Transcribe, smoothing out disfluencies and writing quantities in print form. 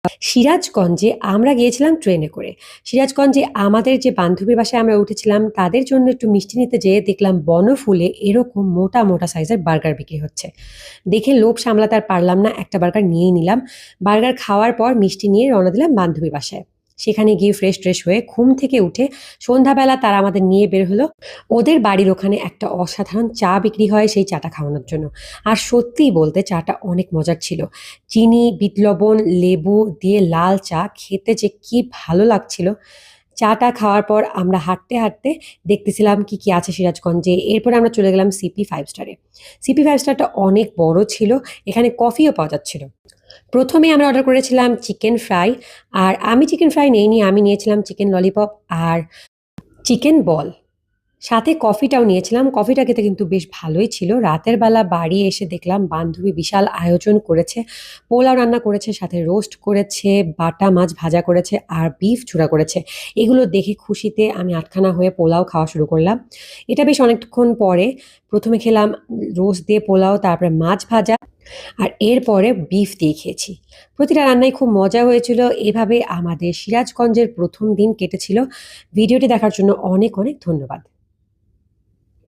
সিরাজগঞ্জে আমরা গিয়েছিলাম ট্রেনে করে। সিরাজগঞ্জে আমাদের যে বান্ধবীর বাসায় আমরা উঠেছিলাম তাদের জন্য একটু মিষ্টি নিতে যেয়ে দেখলাম বনফুলে এরকম মোটা, মোটা সাইজের বার্গার বিক্রি হচ্ছে। দেখে লোভ সামলাতে আর পারলাম না, একটা বার্গার নিয়েই নিলাম। বার্গার খাওয়ার পর মিষ্টি নিয়ে রওনা দিলাম বান্ধবীর বাসায়। সেখানে গিয়ে ফ্রেশ-ট্রেশ হয়ে ঘুম থেকে উঠে সন্ধ্যাবেলা তারা আমাদের নিয়ে বের হলো ওদের বাড়ির ওখানে একটা অসাধারণ চা বিক্রি হয় সেই চাটা খাওয়ানোর জন্য। আর সত্যিই বলতে চাটা অনেক মজার ছিল। চিনি, বিট লবণ, লেবু দিয়ে লাল চা খেতে যে কি ভালো লাগছিল। চাটা খাওয়ার পর আমরা হাঁটতে, হাঁটতে দেখতেছিলাম কি, কি আছে সিরাজগঞ্জে। এরপরে আমরা চলে গেলাম সিপি 5 স্টারে। সিপি 5 স্টারটা অনেক বড় ছিল। এখানে কফিও পাওয়া যাচ্ছিল। ১ম এ আমরা অর্ডার করেছিলাম চিকেন ফ্রাই। আর আমি চিকেন ফ্রাই নেইনি, আমি নিয়েছিলাম চিকেন ললিপপ আর চিকেন বল। সাথে কফিটাও নিয়েছিলাম। কফিটা খেতে কিন্তু বেশ ভালোই ছিল। রাতের বেলা বাড়ি এসে দেখলাম বান্ধবী বিশাল আয়োজন করেছে। পোলাও রান্না করেছে, সাথে রোস্ট করেছে, বাটা মাছ ভাজা করেছে আর বিফ চূড়া করেছে। এগুলো দেখে খুশিতে আমি আটখানা হয়ে পোলাও খাওয়া শুরু করলাম। এটা বেশ অনেকক্ষণ পরে ১ম এ খেলাম রোস্ট দিয়ে পোলাও, তারপরে মাছ ভাজা আর এরপরে বিফ দিয়ে খেয়েছি। প্রতিটা রান্নাই খুব মজা হয়েছিল। এভাবে আমাদের সিরাজগঞ্জের ১ম দিন কেটেছিল। ভিডিওটি দেখার জন্য অনেক, অনেক ধন্যবাদ।